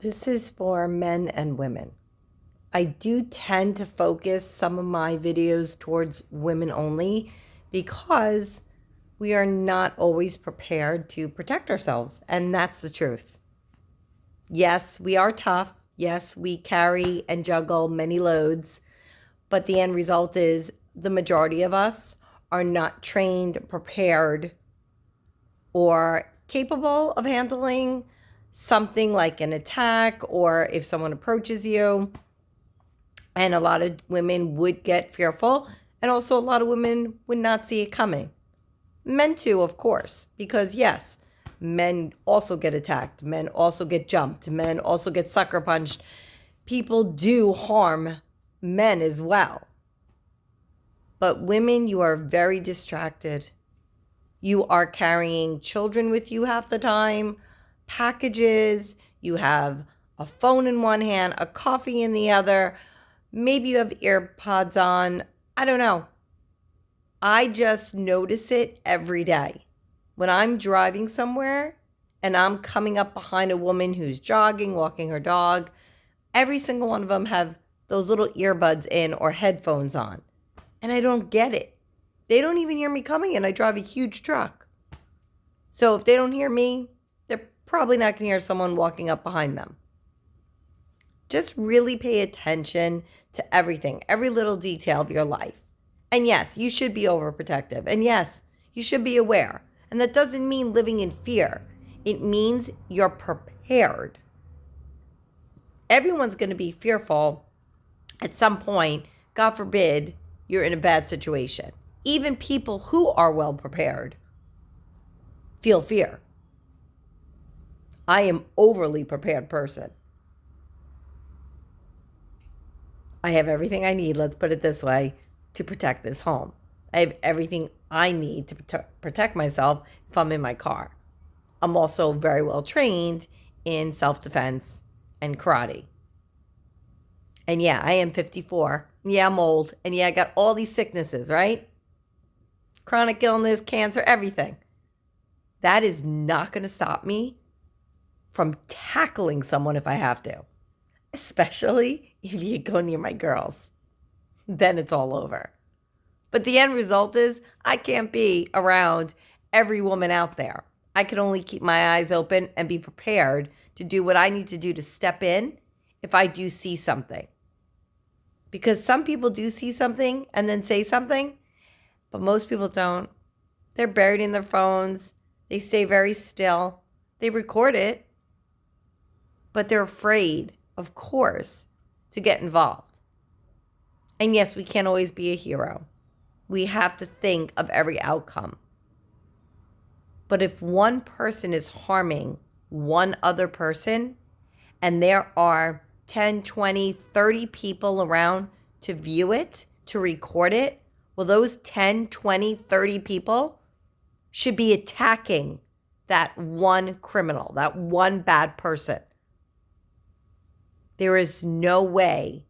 This is for men and women. I do tend to focus some of my videos towards women only because we are not always prepared to protect ourselves. And that's the truth. Yes, we are tough. Yes, we carry and juggle many loads. But the end result is the majority of us are not trained, prepared, or capable of handling something like an attack or if someone approaches you. And a lot of women would get fearful, and also a lot of women would not see it coming. Men too, of course, because yes, men also get attacked, men also get jumped, men also get sucker punched. People do harm men as well. But women, you are very distracted. You are carrying children with you half the time, packages, you have a phone in one hand, a coffee in the other. Maybe you have AirPods on. I don't know. I just notice it every day. When I'm driving somewhere and I'm coming up behind a woman who's jogging, walking her dog, every single one of them have those little earbuds in or headphones on. And I don't get it. They don't even hear me coming, and I drive a huge truck. So if they don't hear me, they're probably not going to hear someone walking up behind them. Just really pay attention to everything, every little detail of your life. And yes, you should be overprotective. And yes, you should be aware. And that doesn't mean living in fear. It means you're prepared. Everyone's going to be fearful at some point. God forbid you're in a bad situation. Even people who are well prepared feel fear. I am overly prepared person. I have everything I need, let's put it this way, to protect this home. I have everything I need to protect myself if I'm in my car. I'm also very well trained in self-defense and karate. And yeah, I am 54. Yeah, I'm old. And yeah, I got all these sicknesses, right? Chronic illness, cancer, everything. That is not going to stop me from tackling someone if I have to. Especially if you go near my girls. Then it's all over. But the end result is I can't be around every woman out there. I can only keep my eyes open and be prepared to do what I need to do to step in if I do see something. Because some people do see something and then say something, but most people don't. They're buried in their phones. They stay very still. They record it, but they're afraid, of course, to get involved. And yes, we can't always be a hero. We have to think of every outcome. But if one person is harming one other person, and there are 10, 20, 30 people around to view it, to record it, well, those 10, 20, 30 people should be attacking that one criminal, that one bad person. There is no way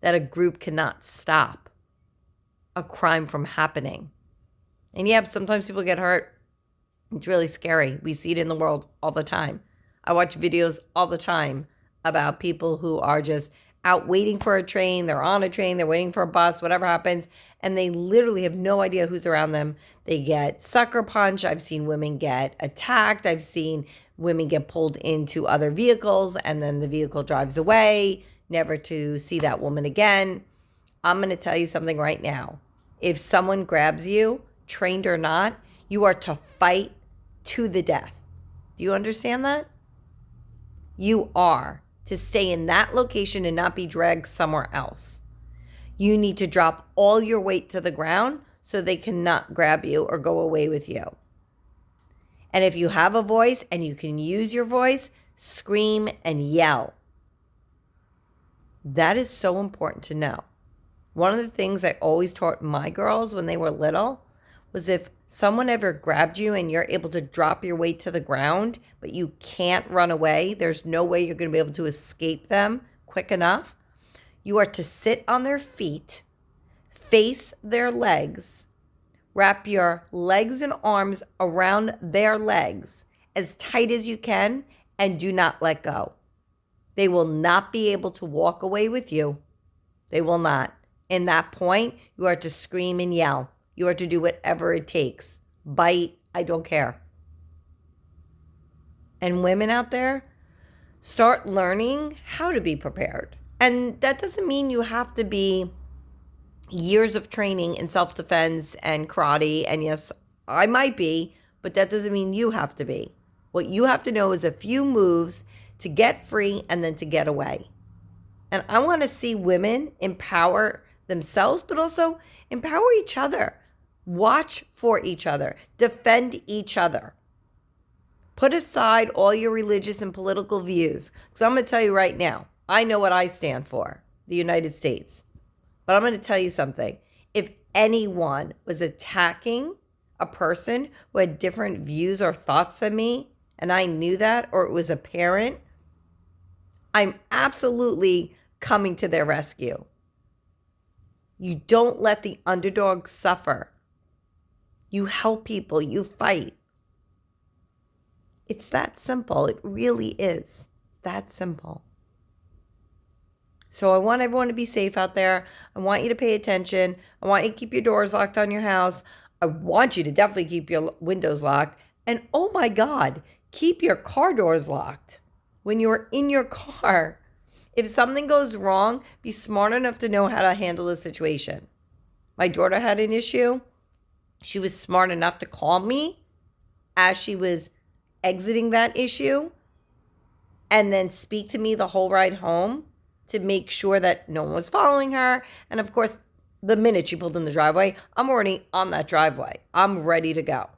that a group cannot stop a crime from happening. And yeah, sometimes people get hurt. It's really scary. We see it in the world all the time. I watch videos all the time about people who are just out waiting for a train. They're on a train, they're waiting for a bus, whatever happens, and they literally have no idea who's around them. They get sucker punched. I've seen women get attacked. I've seen women get pulled into other vehicles, and then the vehicle drives away, never to see that woman again. I'm going to tell you something right now. If someone grabs you, trained or not, you are to fight to the death. Do you understand that? You are to stay in that location and not be dragged somewhere else. You need to drop all your weight to the ground so they cannot grab you or go away with you. And if you have a voice and you can use your voice, scream and yell. That is so important to know. One of the things I always taught my girls when they were little was if someone ever grabbed you and you're able to drop your weight to the ground, but you can't run away, there's no way you're going to be able to escape them quick enough, you are to sit on their feet, face their legs, wrap your legs and arms around their legs as tight as you can, and do not let go. They will not be able to walk away with you. They will not. In that point, you are to scream and yell. You are to do whatever it takes. Bite, I don't care. And women out there, start learning how to be prepared. And that doesn't mean you have to be years of training in self-defense and karate. And yes, I might be, but that doesn't mean you have to be. What you have to know is a few moves to get free and then to get away. And I want to see women empower themselves, but also empower each other. Watch for each other. Defend each other. Put aside all your religious and political views. Because I'm going to tell you right now, I know what I stand for, the United States. But I'm going to tell you something. If anyone was attacking a person who had different views or thoughts than me, and I knew that, or it was a parent, I'm absolutely coming to their rescue. You don't let the underdog suffer. You help people. You fight. It's that simple. It really is that simple. So I want everyone to be safe out there. I want you to pay attention. I want you to keep your doors locked on your house. I want you to definitely keep your windows locked. And oh my God, keep your car doors locked when you're in your car. If something goes wrong, be smart enough to know how to handle the situation. My daughter had an issue. She was smart enough to call me as she was exiting that issue and then speak to me the whole ride home to make sure that no one was following her. And of course, the minute she pulled in the driveway, I'm already on that driveway. I'm ready to go.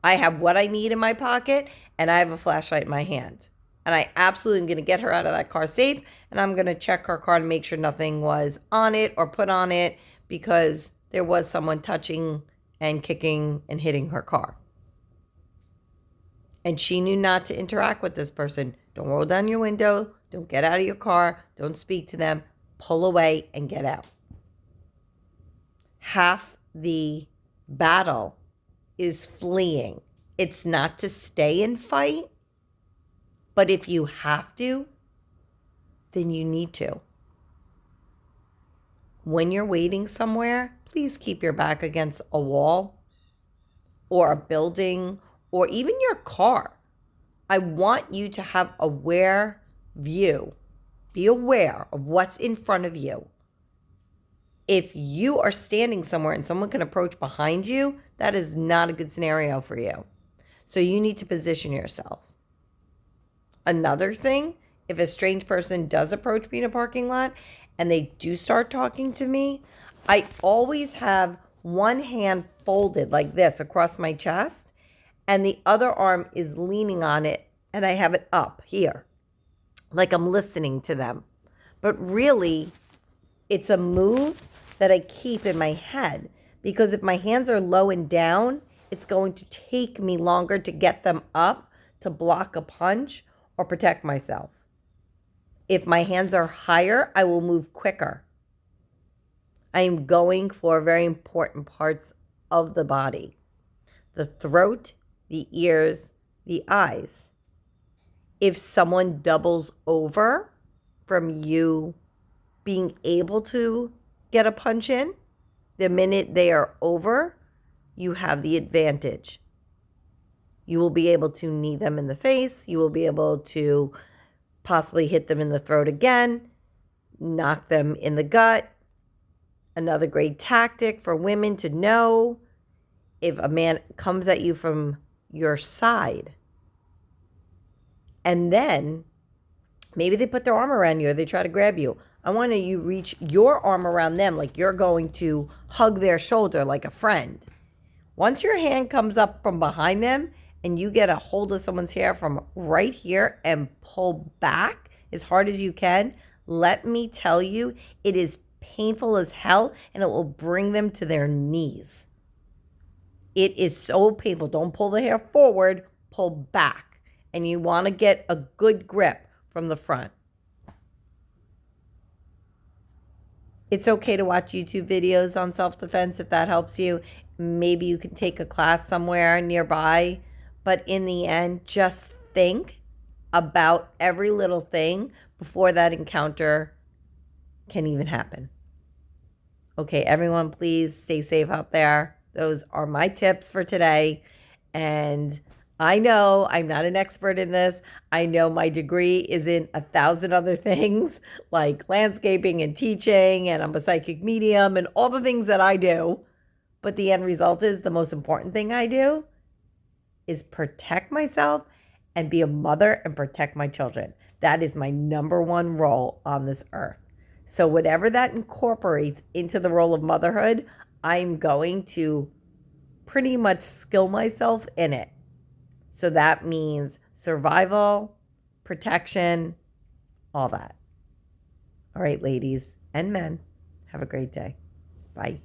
I have what I need in my pocket and I have a flashlight in my hand. And I absolutely am going to get her out of that car safe. And I'm going to check her car to make sure nothing was on it or put on it because there was someone touching and kicking and hitting her car. And she knew not to interact with this person. Don't roll down your window. Don't get out of your car. Don't speak to them. Pull away and get out. Half the battle is fleeing. It's not to stay and fight. But if you have to, then you need to. When you're waiting somewhere, please keep your back against a wall or a building or even your car. I want you to have aware view. Be aware of what's in front of you. If you are standing somewhere and someone can approach behind you, that is not a good scenario for you. So you need to position yourself. Another thing, if a strange person does approach me in a parking lot and they do start talking to me, I always have one hand folded like this across my chest and the other arm is leaning on it and I have it up here, like I'm listening to them. But really, it's a move that I keep in my head because if my hands are low and down, it's going to take me longer to get them up to block a punch or protect myself. If my hands are higher, I will move quicker. I am going for very important parts of the body. The throat, the ears, the eyes. If someone doubles over from you being able to get a punch in, the minute they are over, you have the advantage. You will be able to knee them in the face. You will be able to possibly hit them in the throat again, knock them in the gut. Another great tactic for women to know, if a man comes at you from your side and then maybe they put their arm around you or they try to grab you, I want you to reach your arm around them like you're going to hug their shoulder like a friend. Once your hand comes up from behind them and you get a hold of someone's hair from right here and pull back as hard as you can, let me tell you, it is painful as hell and it will bring them to their knees. It is so painful. Don't pull the hair forward, pull back. And you want to get a good grip from the front. It's okay to watch YouTube videos on self-defense if that helps you. Maybe you can take a class somewhere nearby. But in the end, just think about every little thing before that encounter can even happen. Okay, everyone, please stay safe out there. Those are my tips for today. And I know I'm not an expert in this. I know my degree is in 1,000 other things like landscaping and teaching, and I'm a psychic medium and all the things that I do. But the end result is the most important thing I do is protect myself and be a mother and protect my children. That is my number one role on this earth. So whatever that incorporates into the role of motherhood, I'm going to pretty much skill myself in it. So that means survival, protection, all that. All right, ladies and men, have a great day. Bye.